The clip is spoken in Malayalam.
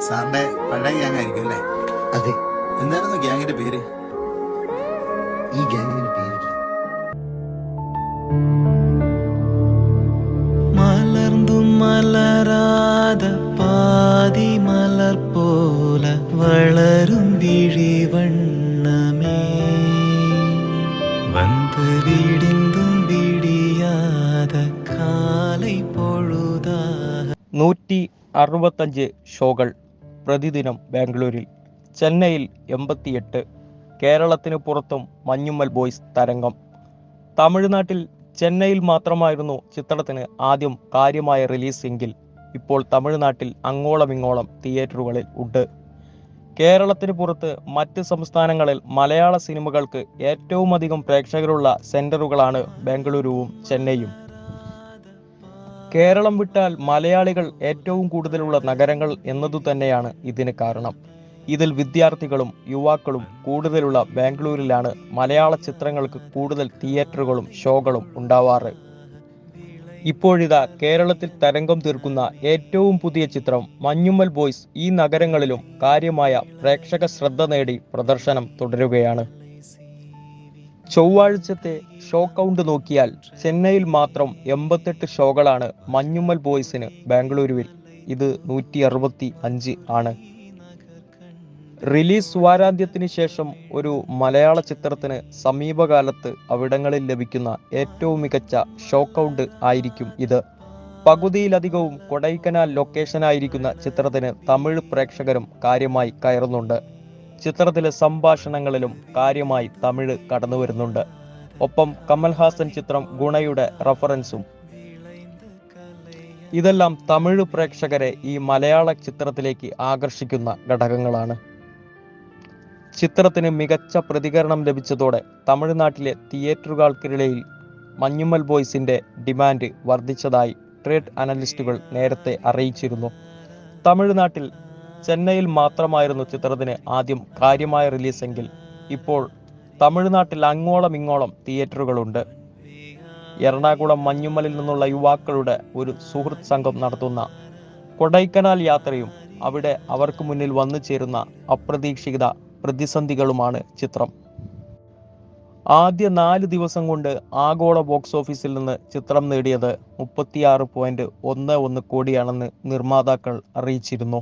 സാറിന്റെ പഴയ ഗ്യാങ് ആയിരിക്കും അല്ലേ? അതെ. എന്തായിരുന്നു ഗ്യാങ്ങിന്റെ പേര്? ഈ ഗ്യാങ്ങിന് പേരില്ല. മലർന്നും മലരാത പാതി മലർ പോല വളരും വിഴിവണ്ണമേ വന്ന് വിടിന്തും വിടിയാത കാലൈ പൊഴുതാ. 165 ഷോകൾ പ്രതിദിനം ബാംഗ്ലൂരിൽ, ചെന്നൈയിൽ 88, കേരളത്തിന് പുറത്തും മഞ്ഞുമ്മൽ ബോയ്സ് തരംഗം. തമിഴ്നാട്ടിൽ ചെന്നൈയിൽ മാത്രമായിരുന്നു ചിത്രത്തിന് ആദ്യം കാര്യമായ റിലീസ് എങ്കിൽ ഇപ്പോൾ തമിഴ്നാട്ടിൽ അങ്ങോളമിങ്ങോളം തിയേറ്ററുകളിൽ ഉണ്ട്. കേരളത്തിന് പുറത്ത് മറ്റ് സംസ്ഥാനങ്ങളിൽ മലയാള സിനിമകൾക്ക് ഏറ്റവും അധികം പ്രേക്ഷകരുള്ള സെന്ററുകളാണ് ബാംഗ്ലൂരുവും ചെന്നൈയും. കേരളം വിട്ടാൽ മലയാളികൾ ഏറ്റവും കൂടുതലുള്ള നഗരങ്ങൾ എന്നതു തന്നെയാണ് ഇതിന് കാരണം. ഇതിൽ വിദ്യാർത്ഥികളും യുവാക്കളും കൂടുതലുള്ള ബാംഗ്ലൂരിലാണ് മലയാള ചിത്രങ്ങൾക്ക് കൂടുതൽ തിയേറ്ററുകളും ഷോകളും ഉണ്ടാവാറ്. ഇപ്പോഴിതാ കേരളത്തിൽ തരംഗം തീർക്കുന്ന ഏറ്റവും പുതിയ ചിത്രം മഞ്ഞുമ്മൽ ബോയ്സ് ഈ നഗരങ്ങളിലും കാര്യമായ പ്രേക്ഷക ശ്രദ്ധ നേടി പ്രദർശനം തുടരുകയാണ്. ചൊവ്വാഴ്ചത്തെ ഷോ കൗണ്ട് നോക്കിയാൽ ചെന്നൈയിൽ മാത്രം 88 ഷോകളാണ് മഞ്ഞുമ്മൽ ബോയ്സിന് ബാംഗ്ലൂരുവിൽ. ഇത് 165 ആണ്. റിലീസ് വാരാന്ത്യത്തിന് ശേഷം ഒരു മലയാള ചിത്രത്തിന് സമീപകാലത്ത് അവിടങ്ങളിൽ ലഭിക്കുന്ന ഏറ്റവും മികച്ച ഷോ കൗണ്ട് ആയിരിക്കും ഇത്. പകുതിയിലധികവും കൊടൈക്കനാൽ ലൊക്കേഷനായിരിക്കുന്ന ചിത്രത്തിന് തമിഴ് പ്രേക്ഷകരും കാര്യമായി കയറുന്നുണ്ട്. ചിത്രത്തിലെ സംഭാഷണങ്ങളിലും കാര്യമായി തമിഴ് കടന്നു വരുന്നുണ്ട്. ഒപ്പം കമൽഹാസൻ ചിത്രം ഗുണയുടെ റഫറൻസും. ഇതെല്ലാം തമിഴ് പ്രേക്ഷകരെ ഈ മലയാള ചിത്രത്തിലേക്ക് ആകർഷിക്കുന്ന ഘടകങ്ങളാണ്. ചിത്രത്തിന് മികച്ച പ്രതികരണം ലഭിച്ചതോടെ തമിഴ്നാട്ടിലെ തിയേറ്ററുകൾക്കിടയിൽ മഞ്ഞുമ്മൽ ബോയ്സിന്റെ ഡിമാൻഡ് വർദ്ധിച്ചതായി ട്രേഡ് അനലിസ്റ്റുകൾ നേരത്തെ അറിയിച്ചിരുന്നു. തമിഴ്നാട്ടിൽ ചെന്നൈയിൽ മാത്രമായിരുന്നു ചിത്രത്തിന് ആദ്യം കാര്യമായ റിലീസെങ്കിൽ ഇപ്പോൾ തമിഴ്നാട്ടിൽ അങ്ങോളം ഇങ്ങോളം തിയേറ്ററുകളുണ്ട്. എറണാകുളം മഞ്ഞുമ്മലിൽ നിന്നുള്ള യുവാക്കളുടെ ഒരു സുഹൃത്ത് സംഘം നടത്തുന്ന കൊടൈക്കനാൽ യാത്രയും അവിടെ അവർക്ക് മുന്നിൽ വന്നു ചേരുന്ന അപ്രതീക്ഷിത പ്രതിസന്ധികളുമാണ് ചിത്രം. ആദ്യ 4 ദിവസം കൊണ്ട് ആഗോള ബോക്സ് ഓഫീസിൽ നിന്ന് ചിത്രം നേടിയത് 36.11 കോടിയാണെന്ന് നിർമ്മാതാക്കൾ അറിയിച്ചിരുന്നു.